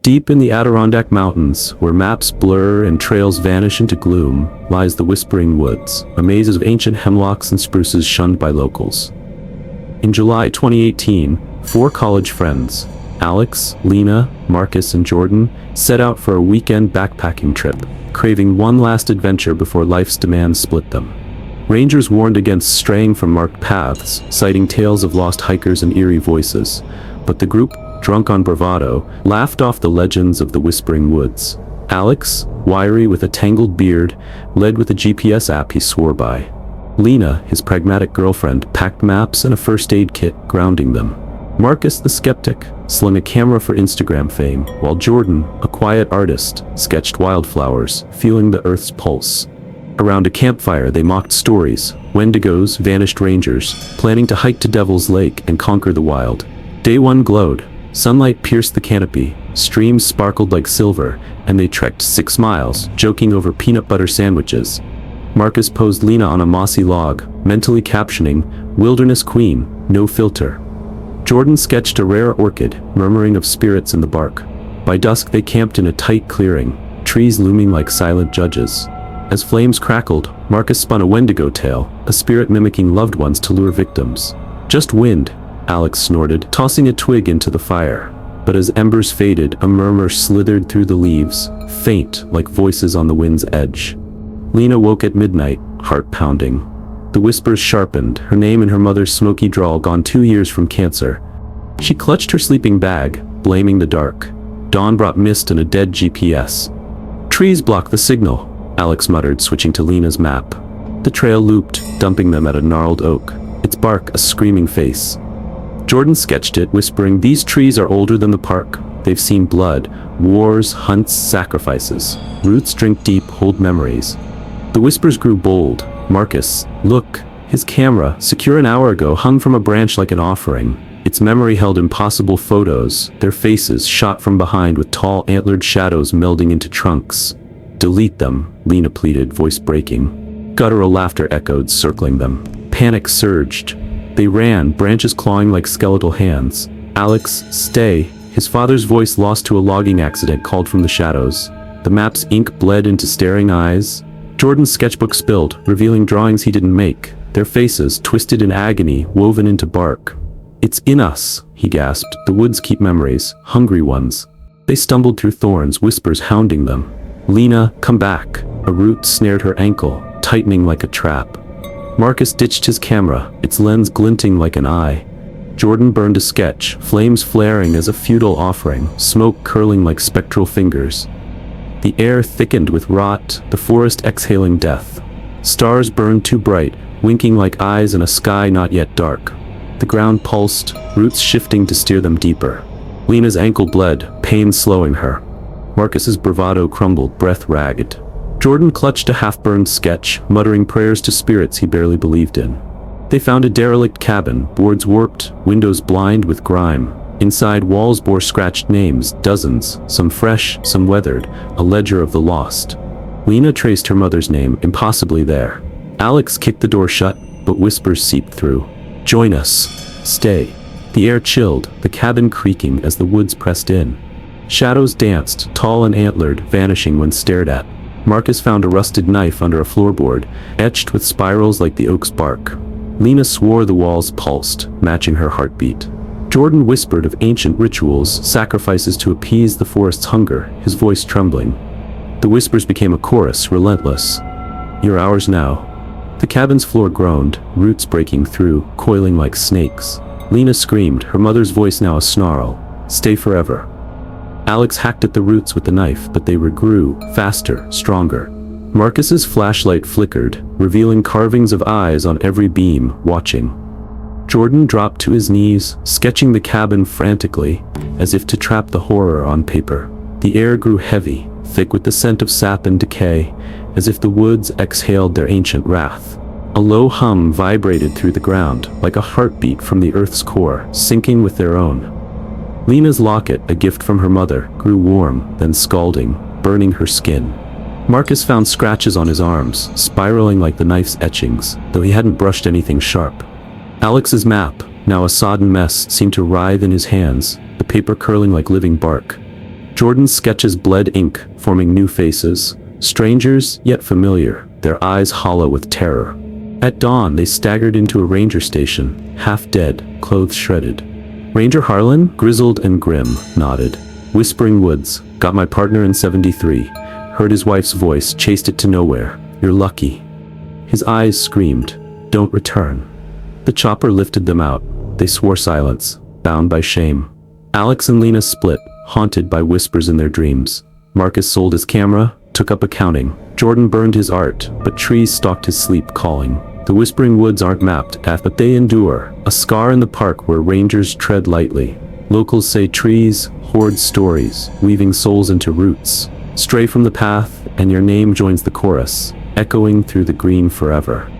Deep in the Adirondack Mountains, where maps blur and trails vanish into gloom, lies the Whispering Woods, a maze of ancient hemlocks and spruces shunned by locals. In July 2018, four college friends, Alex, Lena, Marcus, and Jordan, set out for a weekend backpacking trip, craving one last adventure before life's demands split them. Rangers warned against straying from marked paths, citing tales of lost hikers and eerie voices, but the group, drunk on bravado, laughed off the legends of the Whispering Woods. Alex, wiry with a tangled beard, led with a GPS app he swore by. Lena, his pragmatic girlfriend, packed maps and a first aid kit, grounding them. Marcus, the skeptic, slung a camera for Instagram fame, while Jordan, a quiet artist, sketched wildflowers, feeling the earth's pulse. Around a campfire they mocked stories, Wendigos, vanished rangers, planning to hike to Devil's Lake and conquer the wild. Day one glowed. Sunlight pierced the canopy, streams sparkled like silver, and they trekked 6 miles, joking over peanut butter sandwiches. Marcus posed Lena on a mossy log, mentally captioning, "Wilderness Queen, no filter." Jordan sketched a rare orchid, murmuring of spirits in the bark. By dusk they camped in a tight clearing, trees looming like silent judges. As flames crackled, Marcus spun a Wendigo tale, a spirit mimicking loved ones to lure victims. "Just wind," Alex snorted, tossing a twig into the fire. But as embers faded, a murmur slithered through the leaves, faint like voices on the wind's edge. Lena woke at midnight, heart pounding. The whispers sharpened, her name in her mother's smoky drawl gone 2 years from cancer. She clutched her sleeping bag, blaming the dark. Dawn brought mist and a dead GPS. "Trees block the signal," Alex muttered, switching to Lena's map. The trail looped, dumping them at a gnarled oak, its bark a screaming face. Jordan sketched it, whispering, "These trees are older than the park. They've seen blood, wars, hunts, sacrifices. Roots drink deep, hold memories." The whispers grew bold. "Marcus, look." His camera, secure an hour ago, hung from a branch like an offering. Its memory held impossible photos, their faces shot from behind with tall antlered shadows melding into trunks. "Delete them," Lena pleaded, voice breaking. Guttural laughter echoed, circling them. Panic surged. They ran, branches clawing like skeletal hands. "Alex, stay." His father's voice, lost to a logging accident, called from the shadows. The map's ink bled into staring eyes. Jordan's sketchbook spilled, revealing drawings he didn't make, their faces twisted in agony, woven into bark. "It's in us," he gasped. "The woods keep memories, hungry ones." They stumbled through thorns, whispers hounding them. "Lena, come back." A root snared her ankle, tightening like a trap. Marcus ditched his camera, its lens glinting like an eye. Jordan burned a sketch, flames flaring as a futile offering, smoke curling like spectral fingers. The air thickened with rot, the forest exhaling death. Stars burned too bright, winking like eyes in a sky not yet dark. The ground pulsed, roots shifting to steer them deeper. Lena's ankle bled, pain slowing her. Marcus's bravado crumbled, breath ragged. Jordan clutched a half-burned sketch, muttering prayers to spirits he barely believed in. They found a derelict cabin, boards warped, windows blind with grime. Inside, walls bore scratched names, dozens, some fresh, some weathered, a ledger of the lost. Lena traced her mother's name, impossibly there. Alex kicked the door shut, but whispers seeped through. "Join us. Stay." The air chilled, the cabin creaking as the woods pressed in. Shadows danced, tall and antlered, vanishing when stared at. Marcus found a rusted knife under a floorboard, etched with spirals like the oak's bark. Lena swore the walls pulsed, matching her heartbeat. Jordan whispered of ancient rituals, sacrifices to appease the forest's hunger, his voice trembling. The whispers became a chorus, relentless. "You're ours now." The cabin's floor groaned, roots breaking through, coiling like snakes. Lena screamed, her mother's voice now a snarl. "Stay forever." Alex hacked at the roots with the knife, but they regrew, faster, stronger. Marcus's flashlight flickered, revealing carvings of eyes on every beam, watching. Jordan dropped to his knees, sketching the cabin frantically, as if to trap the horror on paper. The air grew heavy, thick with the scent of sap and decay, as if the woods exhaled their ancient wrath. A low hum vibrated through the ground, like a heartbeat from the earth's core, syncing with their own. Lena's locket, a gift from her mother, grew warm, then scalding, burning her skin. Marcus found scratches on his arms, spiraling like the knife's etchings, though he hadn't brushed anything sharp. Alex's map, now a sodden mess, seemed to writhe in his hands, the paper curling like living bark. Jordan's sketches bled ink, forming new faces. Strangers, yet familiar, their eyes hollow with terror. At dawn, they staggered into a ranger station, half dead, clothes shredded. Ranger Harlan, grizzled and grim, nodded. Whispering Woods, got my partner in 73. Heard his wife's voice, chased it to nowhere. You're lucky. His eyes screamed, don't return. The chopper lifted them out. They swore silence, bound by shame. Alex and Lena split, haunted by whispers in their dreams. Marcus sold his camera, took up accounting. Jordan burned his art, but trees stalked his sleep, calling. The Whispering Woods aren't mapped, but they endure. A scar in the park where rangers tread lightly. Locals say trees hoard stories, weaving souls into roots. Stray from the path, and your name joins the chorus, echoing through the green forever.